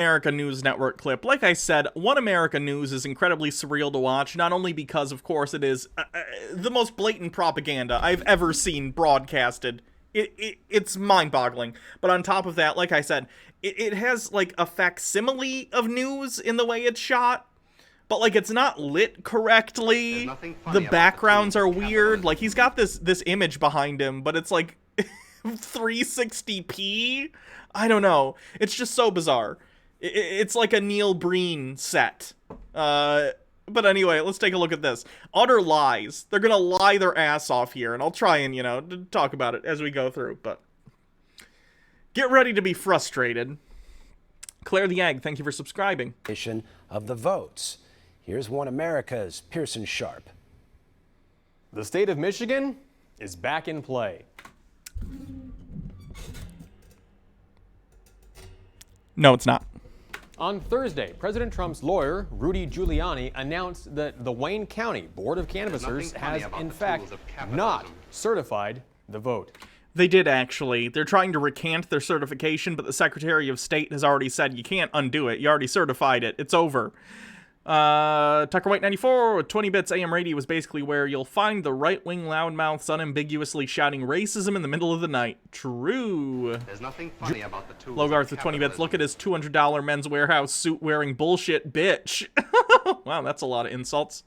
America News Network clip. Like I said, One America News is incredibly surreal to watch, not only because, of course, it is the most blatant propaganda I've ever seen broadcasted. It's mind-boggling. But on top of that, like I said, it has, like, a facsimile of news in the way it's shot. But, like, it's not lit correctly. The backgrounds are weird. Like, he's got this image behind him, but it's, like, 360p? I don't know. It's just so bizarre. It's like a Neil Breen set. But anyway, let's take a look at this. Utter lies. They're gonna lie their ass off here, and I'll try and, talk about it as we go through, but get ready to be frustrated. Claire the Egg, thank you for subscribing. Of the votes. Here's One America's Pearson Sharp. The state of Michigan is back in play. No, it's not. On Thursday, President Trump's lawyer, Rudy Giuliani, announced that the Wayne County Board of Canvassers has, in fact, not certified the vote. They did, actually. They're trying to recant their certification, but the Secretary of State has already said you can't undo it. You already certified it. It's over. Tucker White 94 with 20 bits AM radio was basically where you'll find the right-wing loudmouths unambiguously shouting racism in the middle of the night. True. There's nothing funny about the tools Logarth with 20 bits. Look at his $200 Men's Warehouse suit wearing bullshit bitch. Wow, that's a lot of insults.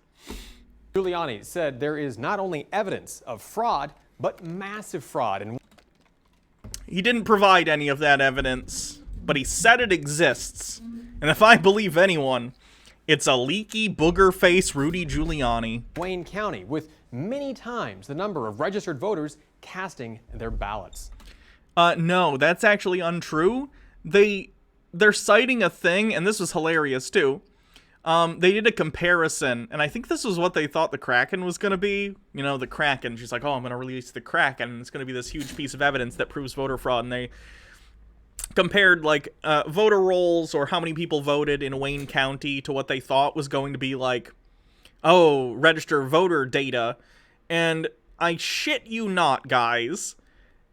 Giuliani said there is not only evidence of fraud, but massive fraud. And he didn't provide any of that evidence, but he said it exists. And if I believe anyone, it's a leaky booger face Rudy Giuliani. Wayne County, with many times the number of registered voters casting their ballots. No, that's actually untrue. They're citing a thing, and this was hilarious too. They did a comparison, and I think this was what they thought the Kraken was going to be. You know, the Kraken. She's like, oh, I'm going to release the Kraken, and it's going to be this huge piece of evidence that proves voter fraud, and they compared, like, voter rolls or how many people voted in Wayne County to what they thought was going to be, like, oh, register voter data. And I shit you not, guys,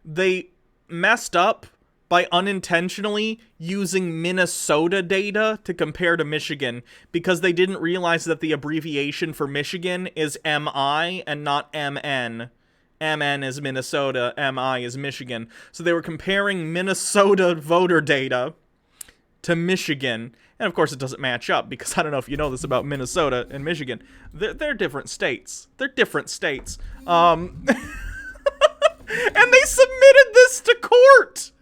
they messed up by unintentionally using Minnesota data to compare to Michigan because they didn't realize that the abbreviation for Michigan is MI and not MN. MN is Minnesota, MI is Michigan. So they were comparing Minnesota voter data to Michigan. And of course it doesn't match up because I don't know if you know this about Minnesota and Michigan. They're different states. They're different states. And they submitted this to court.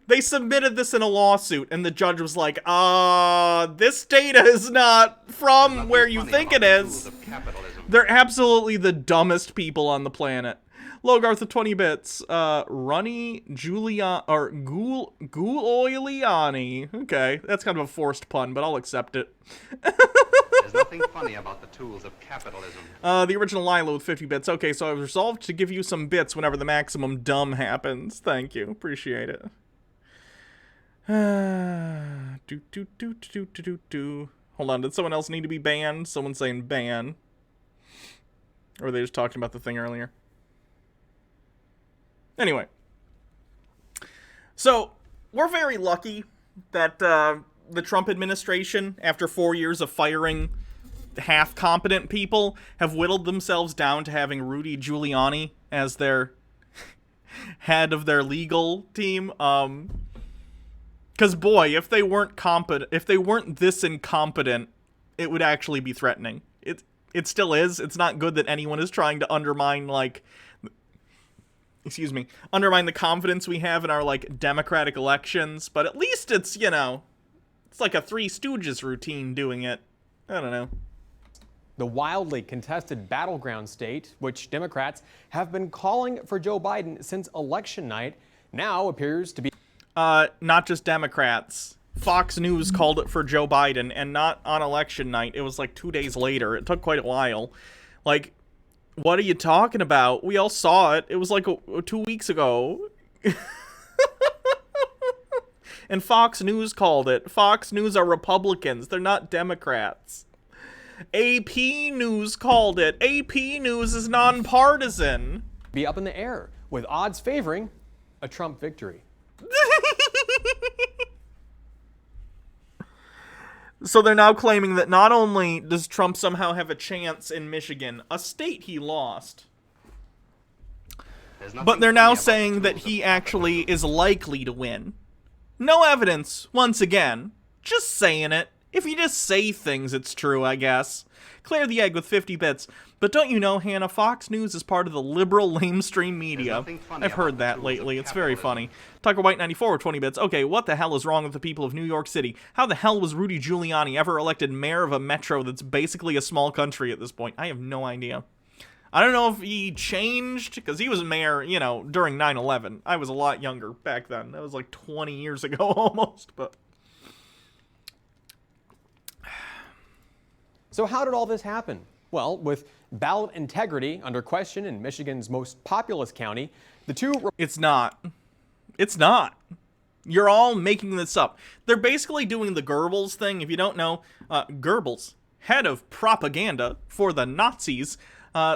They submitted this in a lawsuit, and the judge was like, this data is not from where you think it is. They're absolutely the dumbest people on the planet. Logarth of 20 bits. Runny Giuliani. Okay, that's kind of a forced pun, but I'll accept it. There's nothing funny about the tools of capitalism. The original Lilo with 50 bits. Okay, so I've resolved to give you some bits whenever the maximum dumb happens. Thank you. Appreciate it. Hold on, did someone else need to be banned? Someone's saying ban. Or were they just talking about the thing earlier? Anyway. So, we're very lucky that the Trump administration, after 4 years of firing half-competent people, have whittled themselves down to having Rudy Giuliani as their head of their legal team. Because, boy, if they weren't this incompetent, it would actually be threatening. It still is. It's not good that anyone is trying to undermine, like, undermine the confidence we have in our, like, democratic elections. But at least it's, it's like a Three Stooges routine doing it. I don't know. The wildly contested battleground state, which Democrats have been calling for Joe Biden since election night, now appears to be... Not just Democrats. Fox News called it for Joe Biden, and not on election night. It was like 2 days later. It took quite a while. Like, what are you talking about? We all saw it. It was like 2 weeks ago. And Fox News called it. Fox News are Republicans. They're not Democrats. AP News called it. AP News is nonpartisan. Be up in the air, with odds favoring a Trump victory. So they're now claiming that not only does Trump somehow have a chance in Michigan, a state he lost, but they're now saying that he actually is likely to win. No evidence, once again. Just saying it. If you just say things, it's true, I guess. Clear the egg with 50 bits. But don't you know, Hannah, Fox News is part of the liberal lamestream media. I've heard that lately. It's very funny. Tucker White 94 with 20 bits. Okay, what the hell is wrong with the people of New York City? How the hell was Rudy Giuliani ever elected mayor of a metro that's basically a small country at this point? I have no idea. I don't know if he changed, because he was mayor, you know, during 9/11. I was a lot younger back then. That was like 20 years ago almost, but... So how did all this happen? Well, with ballot integrity under question in Michigan's most populous county, the two... It's not. It's not. You're all making this up. They're basically doing the Goebbels thing. If you don't know, Goebbels, head of propaganda for the Nazis,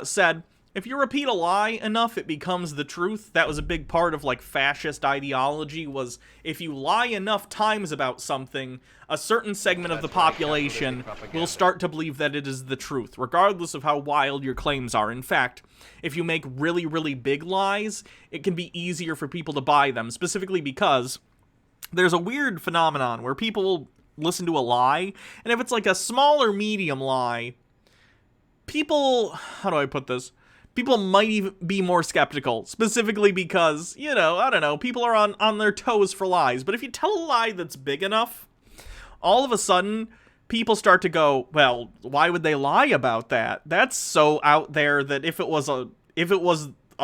said, if you repeat a lie enough, it becomes the truth. That was a big part of, like, fascist ideology, was if you lie enough times about something, a certain segment of the population will start to believe that it is the truth, regardless of how wild your claims are. In fact, if you make really, really big lies, it can be easier for people to buy them, specifically because there's a weird phenomenon where people will listen to a lie, and if it's like a small or medium lie, people, how do I put this? People might even be more skeptical, specifically because, you know, I don't know, people are on their toes for lies. But if you tell a lie that's big enough, all of a sudden, people start to go, well, why would they lie about that? That's so out there that if it was a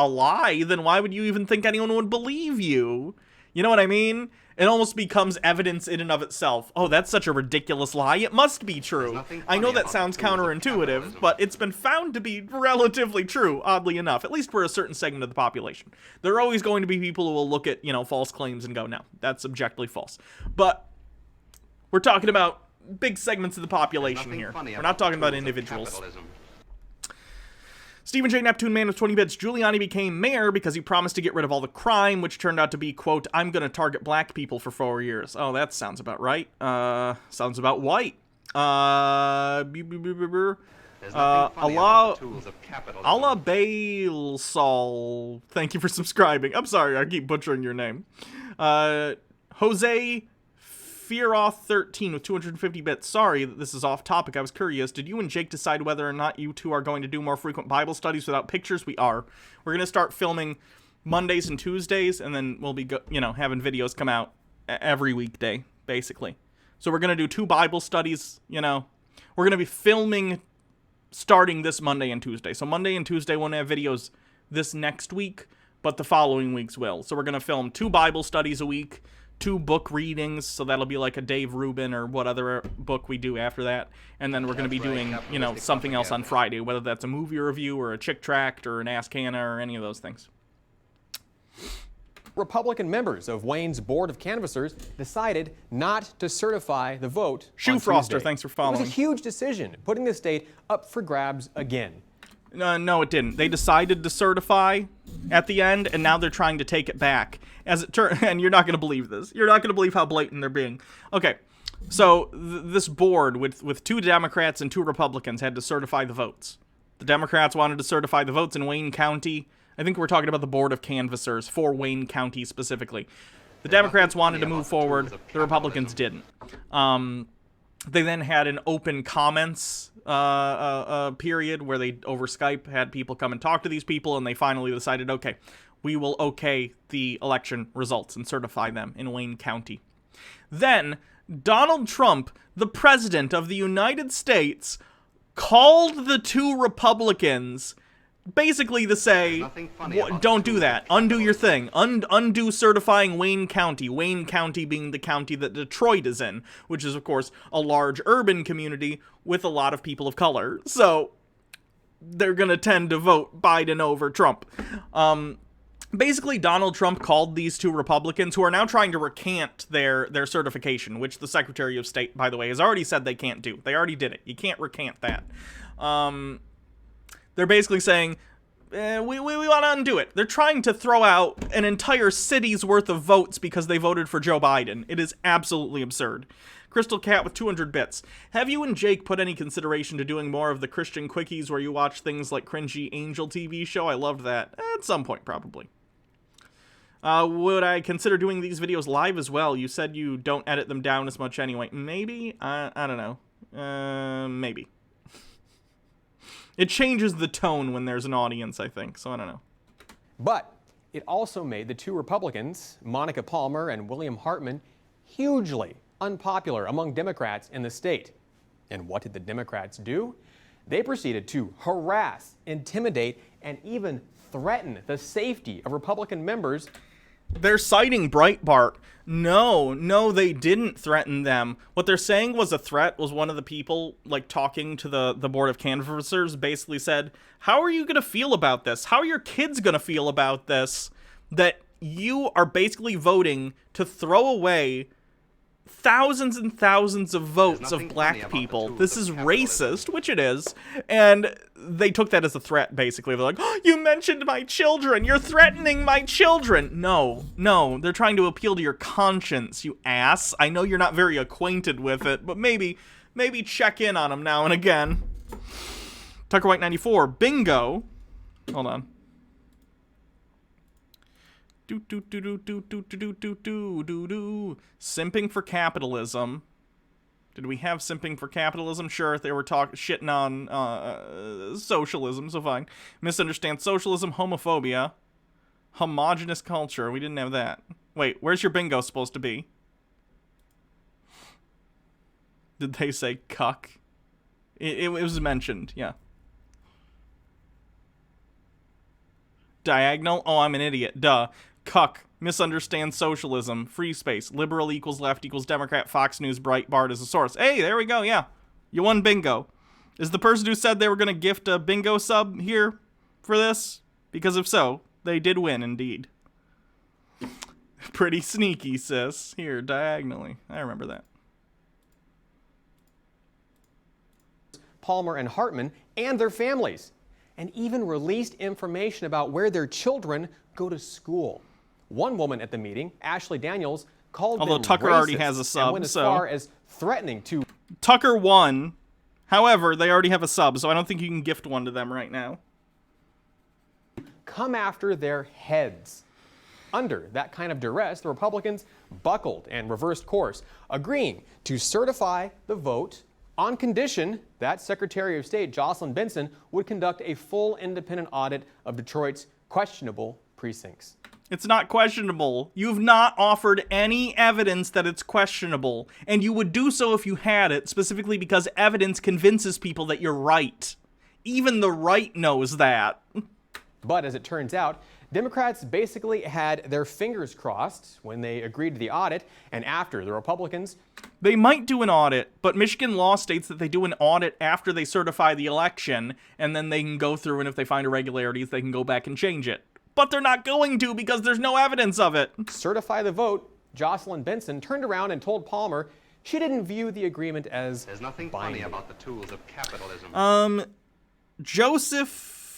lie, then why would you even think anyone would believe you? You know what I mean? It almost becomes evidence in and of itself. Oh, that's such a ridiculous lie. It must be true. I know that sounds counterintuitive, but it's been found to be relatively true, oddly enough, at least for a certain segment of the population. There are always going to be people who will look at, you know, false claims and go, no, that's objectively false. But we're talking about big segments of the population here. We're not talking about individuals. Stephen J. Neptune Man with 20 bits. Giuliani became mayor because he promised to get rid of all the crime, which turned out to be, quote, I'm gonna target black people for 4 years. Oh, that sounds about right. Sounds about white. Allah Bailsol. Thank you for subscribing. I'm sorry, I keep butchering your name. Jose Fearoth 13 with 250 bits. Sorry that this is off topic. I was curious. Did you and Jake decide whether or not you two are going to do more frequent Bible studies without pictures? We are. We're going to start filming Mondays and Tuesdays, and then we'll be, having videos come out every weekday, basically. So we're going to do 2 Bible studies, We're going to be filming starting this Monday and Tuesday. So Monday and Tuesday won't have videos this next week, but the following weeks will. So we're going to film 2 Bible studies a week, 2 book readings, so that'll be like a Dave Rubin or what other book we do after that, and then we're going to be doing, something else on Friday, whether that's a movie review or a Chick Tract or an Ask Hannah or any of those things. Republican members of Wayne's Board of Canvassers decided not to certify the vote Shoe on Froster, Tuesday. thanks for following. It was a huge decision, putting the state up for grabs again. No, it didn't. They decided to certify at the end, and now they're trying to take it back. And you're not going to believe this. You're not going to believe how blatant they're being. Okay, so this board with 2 Democrats and 2 Republicans had to certify the votes. The Democrats wanted to certify the votes in Wayne County. I think we're talking about the Board of Canvassers for Wayne County specifically. The Democrats wanted to move forward. The Republicans didn't. They then had an open comments period where they, over Skype, had people come and talk to these people, and they finally decided, okay, we will okay the election results and certify them in Wayne County. Then, Donald Trump, the president of the United States, called the 2 Republicans basically to say, don't do that. Undo your thing. Undo certifying Wayne County. Wayne County being the county that Detroit is in, which is, of course, a large urban community with a lot of people of color. So, they're going to tend to vote Biden over Trump. Basically, Donald Trump called these 2 Republicans, who are now trying to recant their certification, which the Secretary of State, by the way, has already said they can't do. They already did it. You can't recant that. They're basically saying, we want to undo it. They're trying to throw out an entire city's worth of votes because they voted for Joe Biden. It is absolutely absurd. Crystal Cat with 200 bits. Have you and Jake put any consideration to doing more of the Christian quickies where you watch things like cringy Angel TV show? I loved that. At some point, probably. Would I consider doing these videos live as well? You said you don't edit them down as much anyway. Maybe? I don't know. Maybe. It changes the tone when there's an audience, I think, so I don't know. But it also made the two Republicans, Monica Palmer and William Hartman, hugely unpopular among Democrats in the state. And what did the Democrats do? They proceeded to harass, intimidate, and even threaten the safety of Republican members. They're citing Breitbart. No, they didn't threaten them. What they're saying was a threat was one of the people, like, talking to the board of canvassers, basically said, how are you going to feel about this? How are your kids going to feel about this? That you are basically voting to throw away thousands and thousands of votes of black people. This is racist, which it is, and they took that as a threat, basically. They're like, oh, you mentioned my children! You're threatening my children! No, they're trying to appeal to your conscience, you ass. I know you're not very acquainted with it, but maybe check in on them now and again. Tucker White 94, bingo. Hold on. Simping for capitalism. Did we have simping for capitalism? Sure, they were shitting on socialism, so fine. Misunderstand socialism, homophobia, homogenous culture. We didn't have that. Wait, where's your bingo supposed to be? Did they say cuck? It was mentioned, yeah. Diagonal? Oh, I'm an idiot. Duh. Cuck. Misunderstand socialism. Free space. Liberal equals left equals Democrat. Fox News. Breitbart is a source. Hey, there we go. Yeah. You won bingo. Is the person who said they were going to gift a bingo sub here for this? Because if so, they did win indeed. Pretty sneaky, sis. Here, diagonally. I remember that. Palmer and Hartman and their families, and even released information about where their children go to school. One woman at the meeting, Ashley Daniels, called them Tucker racist already has a sub, and went as far as threatening to. Tucker won. However, they already have a sub, so I don't think you can gift one to them right now. Come after their heads. Under that kind of duress, the Republicans buckled and reversed course, agreeing to certify the vote on condition that Secretary of State Jocelyn Benson would conduct a full independent audit of Detroit's questionable precincts. It's not questionable. You've not offered any evidence that it's questionable, and you would do so if you had it, specifically because evidence convinces people that you're right. Even the right knows that. But as it turns out, Democrats basically had their fingers crossed when they agreed to the audit, and after the Republicans. They might do an audit, but Michigan law states that they do an audit after they certify the election, and then they can go through, and if they find irregularities, they can go back and change it. But they're not going to because there's no evidence of it. Certify the vote, Jocelyn Benson turned around and told Palmer she didn't view the agreement as There's nothing binding. funny about the tools of capitalism. Joseph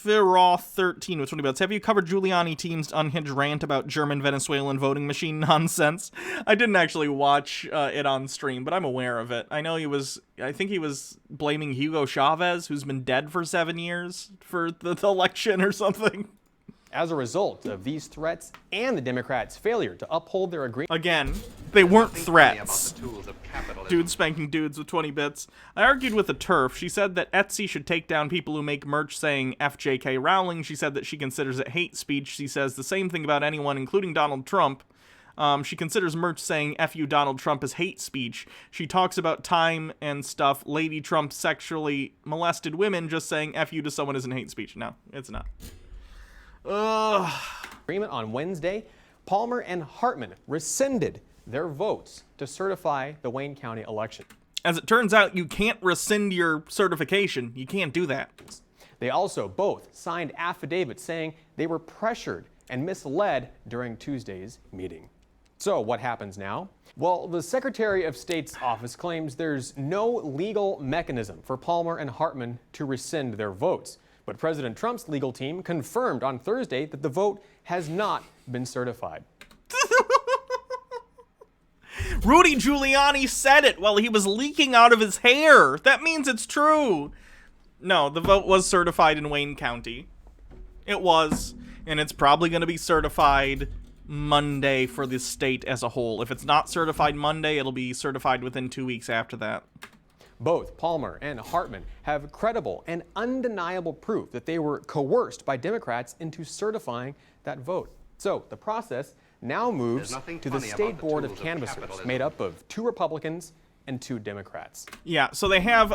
Firoth 13 with 20 bets. Have you covered Giuliani team's unhinged rant about German Venezuelan voting machine nonsense? I didn't actually watch it on stream, but I'm aware of it. I know I think he was blaming Hugo Chavez, who's been dead for 7 years, for the election or something. As a result of these threats and the Democrats' failure to uphold their agreement. Again, they weren't Nothing funny threats. about the tools of capitalism. Dude spanking dudes with 20 bits. I argued with a TERF. She said that Etsy should take down people who make merch saying FJK Rowling. She said that she considers it hate speech. She says the same thing about anyone, including Donald Trump. She considers merch saying F you Donald Trump as hate speech. She talks about time and stuff. Lady Trump sexually molested women. Just saying F you to someone isn't hate speech. No, it's not. Agreement on Wednesday, Palmer and Hartman rescinded their votes to certify the Wayne County election. As it turns out, you can't rescind your certification. You can't do that. They also both signed affidavits saying they were pressured and misled during Tuesday's meeting. So what happens now? Well, the Secretary of State's office claims there's no legal mechanism for Palmer and Hartman to rescind their votes. But President Trump's legal team confirmed on Thursday that the vote has not been certified. Rudy Giuliani said it while he was leaking out of his hair. That means it's true. No, the vote was certified in Wayne County. It was, and it's probably going to be certified Monday for the state as a whole. If it's not certified Monday, it'll be certified within 2 weeks after that. Both Palmer and Hartman have credible and undeniable proof that they were coerced by Democrats into certifying that vote. So the process now moves to the State Board of Canvassers, made up of 2 Republicans and 2 Democrats. Yeah, so they have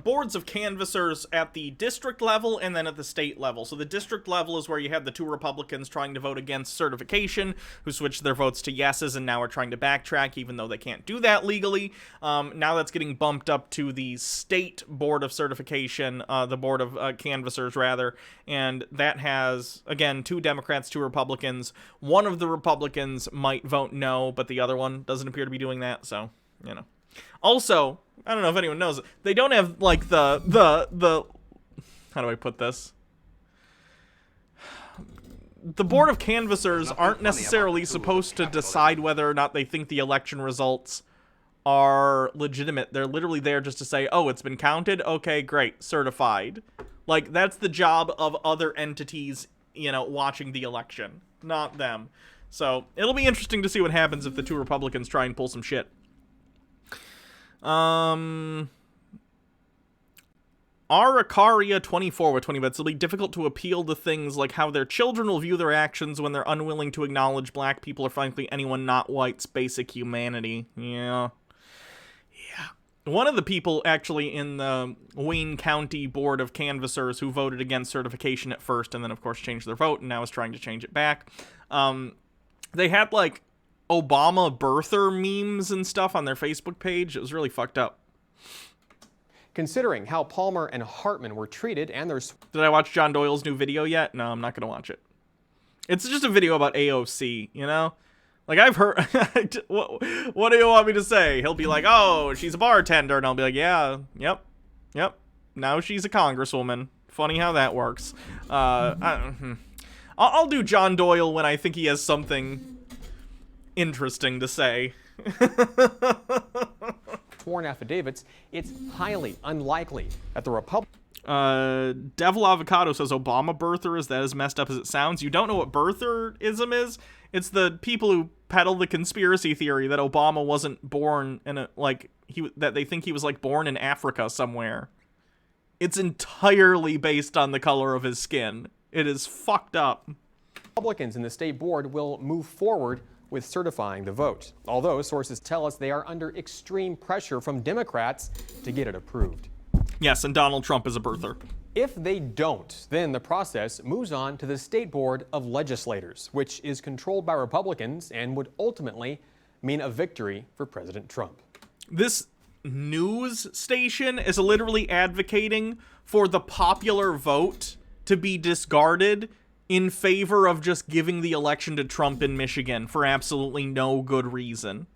boards of canvassers at the district level and then at the state level. So the district level is where you have the 2 Republicans trying to vote against certification, who switched their votes to yeses and now are trying to backtrack, even though they can't do that legally. Now that's getting bumped up to the state board of certification, the board of canvassers, rather. And that has, again, 2 Democrats, 2 Republicans. One of the Republicans might vote no, but the other one doesn't appear to be doing that, so... You know. Also, I don't know if anyone knows, they don't have, like, the how do I put this? The Board of Canvassers aren't necessarily supposed to decide whether or not they think the election results are legitimate. They're literally there just to say, oh, it's been counted? Okay, great. Certified. Like, that's the job of other entities, you know, watching the election, not them. So, it'll be interesting to see what happens if the 2 Republicans try and pull some shit. Arakaria24 with 20 bits. It'll be difficult to appeal to things like how their children will view their actions when they're unwilling to acknowledge black people or frankly anyone not white's basic humanity. Yeah. One of the people actually in the Wayne County Board of Canvassers who voted against certification at first and then of course changed their vote and now is trying to change it back. They had like Obama birther memes and stuff on their Facebook page. It was really fucked up. Considering how Palmer and Hartman were treated and their... Did I watch John Doyle's new video yet? No, I'm not going to watch it. It's just a video about AOC, you know? Like, I've heard... what do you want me to say? He'll be like, oh, she's a bartender. And I'll be like, yeah, yep. Now she's a congresswoman. Funny how that works. I'll do John Doyle when I think he has something interesting to say. Sworn affidavits, it's highly unlikely that the Republicans... Devil Avocado says Obama birther is that as messed up as it sounds. You don't know what birtherism is? It's the people who peddle the conspiracy theory that Obama wasn't born in a, like, that they think he was, like, born in Africa somewhere. It's entirely based on the color of his skin. It is fucked up. Republicans in the state board will move forward with certifying the vote, although sources tell us they are under extreme pressure from Democrats to get it approved. Yes, and Donald Trump is a birther. If they don't, then the process moves on to the State Board of Legislators, which is controlled by Republicans and would ultimately mean a victory for President Trump. This news station is literally advocating for the popular vote to be discarded in favor of just giving the election to Trump in Michigan for absolutely no good reason.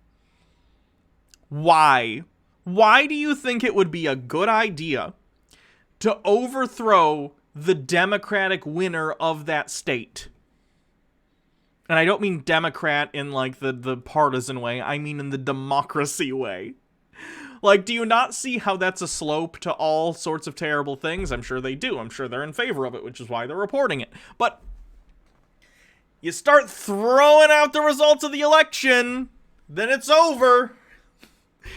Why? Why do you think it would be a good idea to overthrow the Democratic winner of that state? And I don't mean Democrat in like the partisan way, I mean in the democracy way. Like, do you not see how that's a slope to all sorts of terrible things? I'm sure they do. I'm sure they're in favor of it, which is why they're reporting it. But you start throwing out the results of the election, then it's over.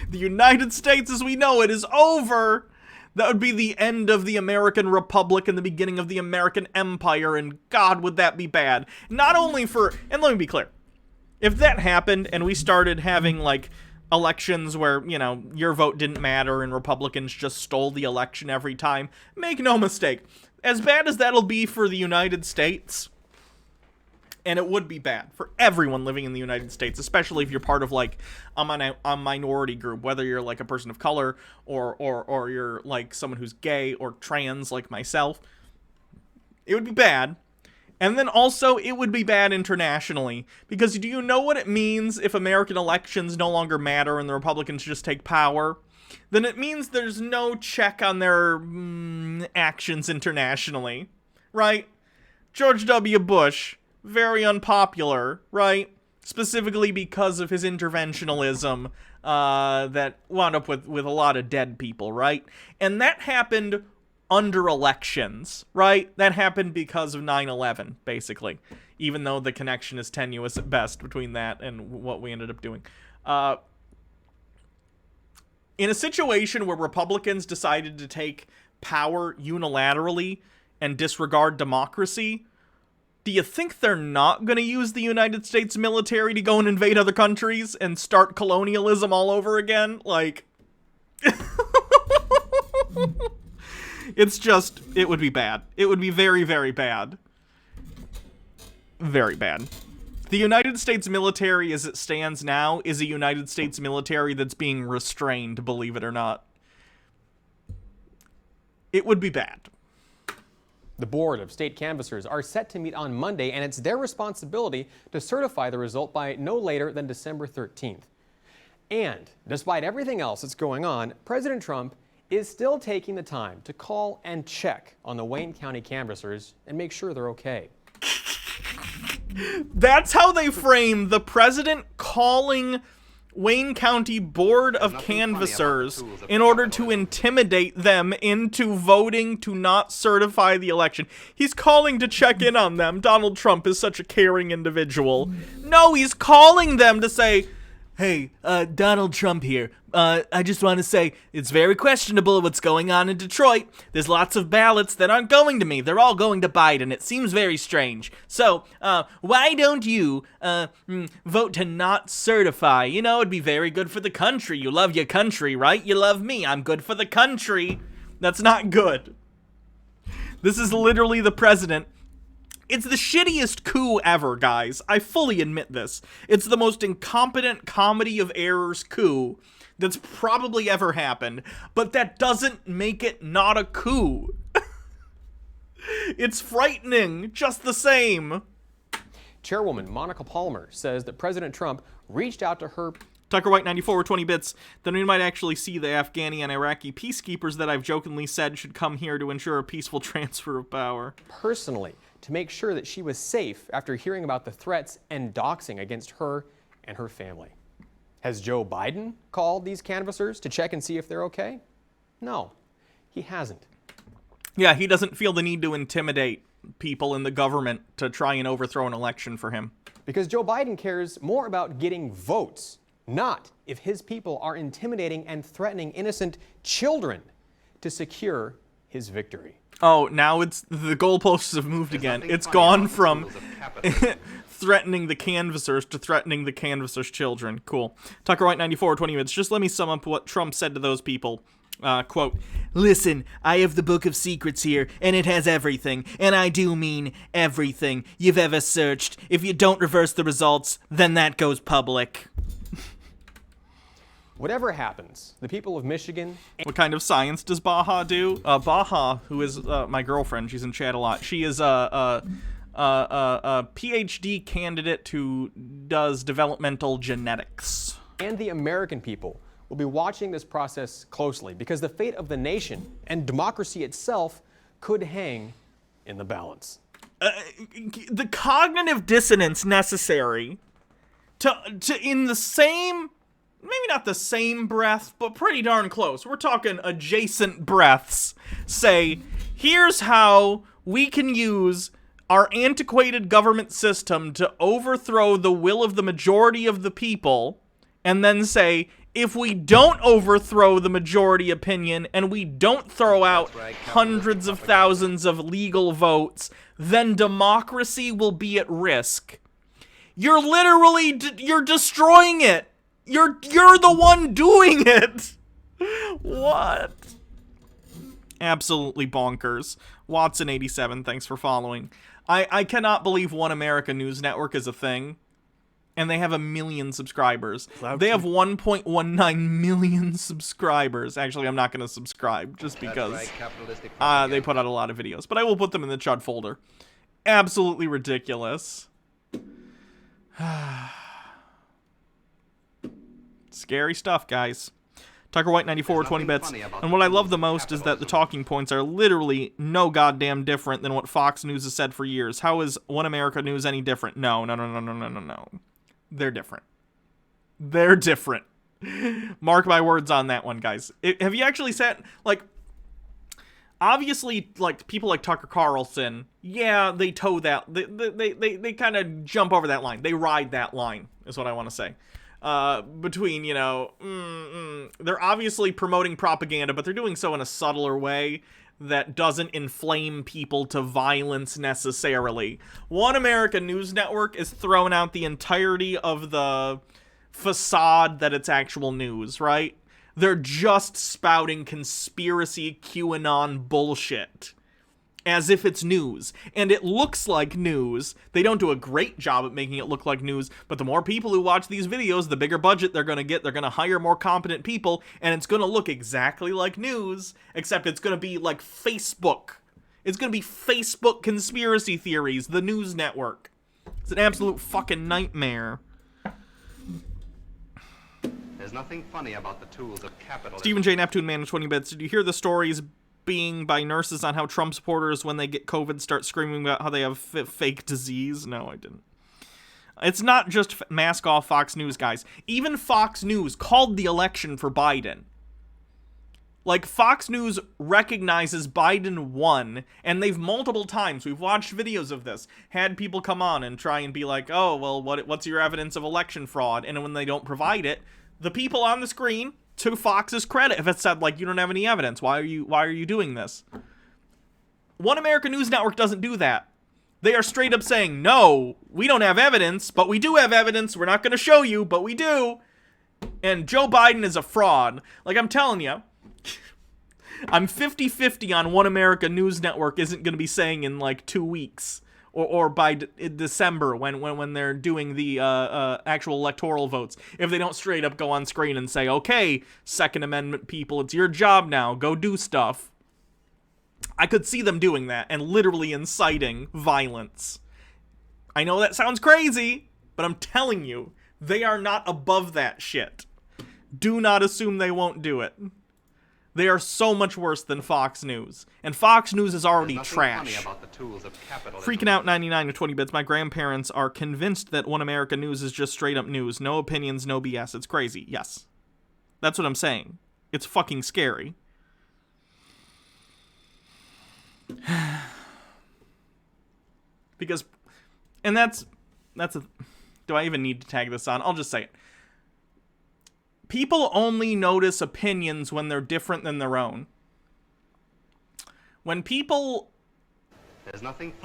The United States as we know it is over. That would be the end of the American Republic and the beginning of the American Empire, and God, would that be bad. Not only for, and let me be clear, if that happened and we started having, like, elections where, you know, your vote didn't matter and Republicans just stole the election every time, make no mistake, as bad as that'll be for the United States, and it would be bad for everyone living in the United States, especially if you're part of, like, a minority group, whether you're, like, a person of color or you're, like, someone who's gay or trans, like myself. It would be bad. And then also, it would be bad internationally. Because do you know what it means if American elections no longer matter and the Republicans just take power? then it means there's no check on their actions internationally, right? George W. Bush, very unpopular, right? Specifically because of his interventionalism that wound up with a lot of dead people, right? And that happened under elections, right? That happened because of 9/11, basically, even though the connection is tenuous at best between that and what we ended up doing. In a situation where Republicans decided to take power unilaterally and disregard democracy, do you think they're not going to use the United States military to go and invade other countries and start colonialism all over again? Like, it's just, it would be bad. It would be very, very bad. Very bad. The United States military as it stands now is a United States military that's being restrained, believe it or not. It would be bad. The board of state canvassers are set to meet on Monday, and it's their responsibility to certify the result by no later than December 13th. And despite everything else that's going on, President Trump is still taking the time to call and check on the Wayne County canvassers and make sure they're okay. That's how they frame the president calling Wayne County Board of Canvassers in order to intimidate them into voting to not certify the election. He's calling to check in on them. Donald Trump is such a caring individual. No, he's calling them to say, hey, Donald Trump here. I just want to say it's very questionable what's going on in Detroit. There's lots of ballots that aren't going to me. They're all going to Biden. It seems very strange. So, why don't you vote to not certify? You know, it'd be very good for the country. You love your country, right? You love me. I'm good for the country. That's not good. This is literally the president. It's the shittiest coup ever, guys. I fully admit this. It's the most incompetent comedy of errors coup that's probably ever happened, but that doesn't make it not a coup. It's frightening, just the same. Chairwoman Monica Palmer says that President Trump reached out to her. Tucker White 94 20 bits. Then we might actually see the Afghani and Iraqi peacekeepers that I've jokingly said should come here to ensure a peaceful transfer of power. Personally, to make sure that she was safe after hearing about the threats and doxing against her and her family. Has Joe Biden called these canvassers to check and see if they're okay? No, he hasn't. Yeah, he doesn't feel the need to intimidate people in the government to try and overthrow an election for him. Because Joe Biden cares more about getting votes, not if his people are intimidating and threatening innocent children to secure his victory. Oh, now it's the goalposts have moved again. It's gone from threatening the canvassers to threatening the canvassers' children. Cool. Tucker White 94 20 minutes. Just let me sum up what Trump said to those people. Quote, listen, I have the book of secrets here, and it has everything, and I do mean everything you've ever searched. If you don't reverse the results, then that goes public. Whatever happens, the people of Michigan... What kind of science does Baha do? Baha, who is my girlfriend, she's in chat a lot. She is a PhD candidate who does developmental genetics. And the American people will be watching this process closely because the fate of the nation and democracy itself could hang in the balance. The cognitive dissonance necessary to in the same... maybe not the same breath, but pretty darn close. We're talking adjacent breaths. Say, here's how we can use our antiquated government system to overthrow the will of the majority of the people, and then say, if we don't overthrow the majority opinion and we don't throw out hundreds of thousands of legal votes, then democracy will be at risk. You're literally, you're destroying it. You're the one doing it. What? Absolutely bonkers. Watson87, thanks for following. I cannot believe One America News Network is a thing. And they have 1 million subscribers. They have 1.19 million subscribers. Actually, I'm not going to subscribe just because they put out a lot of videos. But I will put them in the Chud folder. Absolutely ridiculous. Scary stuff, guys. Tucker White 94 20 bits. And what I love the most is that the talking points are literally no goddamn different than what Fox News has said for years. How is One America News any different? No. They're different. They're different. Mark my words on that one, guys. Have you actually sat, like, obviously, like, people like Tucker Carlson, yeah, they toe that, they kind of jump over that line. They ride that line, is what I want to say. Between, you know, they're obviously promoting propaganda, but they're doing so in a subtler way that doesn't inflame people to violence necessarily. One America News Network is throwing out the entirety of the facade that it's actual news, right? They're just spouting conspiracy QAnon bullshit as if it's news. And it looks like news. They don't do a great job at making it look like news, but the more people who watch these videos, the bigger budget they're going to get. They're going to hire more competent people, and it's going to look exactly like news, except it's going to be like Facebook. It's going to be Facebook conspiracy theories, the news network. It's an absolute fucking nightmare. There's nothing funny about the tools of capitalism. Stephen J. Neptune Man, 20 bits. Did you hear the stories being by nurses on how Trump supporters, when they get COVID, start screaming about how they have fake disease? No, I didn't. It's not just mask off Fox News, guys. Even Fox News called the election for Biden. Like, Fox News recognizes Biden won, and they've multiple times, we've watched videos of this, had people come on and try and be like, oh, well, what's your evidence of election fraud? And when they don't provide it, the people on the screen, to Fox's credit, if it said, like, you don't have any evidence, why are you doing this? One America News Network doesn't do that. They are straight up saying, no, we don't have evidence, but we do have evidence. We're not going to show you, but we do. And Joe Biden is a fraud. Like, I'm telling you, I'm 50-50 on One America News Network isn't going to be saying in, like, 2 weeks. Or by December, when they're doing the actual electoral votes, if they don't straight up go on screen and say, okay, Second Amendment people, it's your job now, go do stuff. I could see them doing that and literally inciting violence. I know that sounds crazy, but I'm telling you, they are not above that shit. Do not assume they won't do it. They are so much worse than Fox News. And Fox News is already trash. Freaking out 99 to 20 bits. My grandparents are convinced that One America News is just straight up news. No opinions, no BS. It's crazy. Yes. That's what I'm saying. It's fucking scary. Because, and that's a, do I even need to tag this on? I'll just say it. People only notice opinions when they're different than their own. When people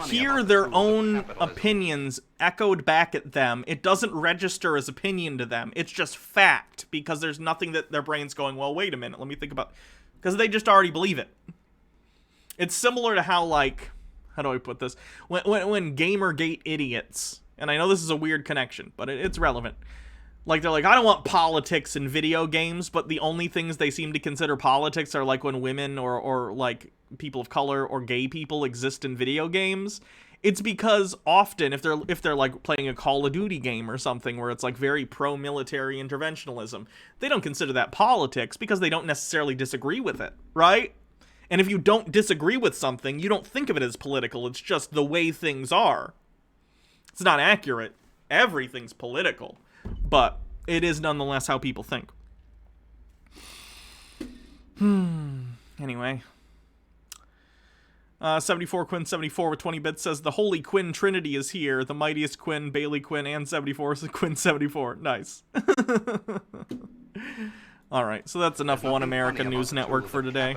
hear their own opinions echoed back at them, it doesn't register as opinion to them. It's just fact, because there's nothing that their brain's going, well, wait a minute, let me think about, because they just already believe it. It's similar to how, like, how do I put this? When Gamergate idiots, and I know this is a weird connection, but it's relevant. Like, they're like, I don't want politics in video games, but the only things they seem to consider politics are, like, when women or like, people of color or gay people exist in video games. It's because often, if they're like, playing a Call of Duty game or something where it's, like, very pro-military interventionism, they don't consider that politics because they don't necessarily disagree with it, right? And if you don't disagree with something, you don't think of it as political. It's just the way things are. It's not accurate. Everything's political. But it is nonetheless how people think. Anyway. 74 Quinn 74 with 20 bits says the Holy Quinn Trinity is here. The mightiest Quinn, Bailey Quinn, and 74 is Quinn 74. Nice. Alright, so that's enough One America News Network for today.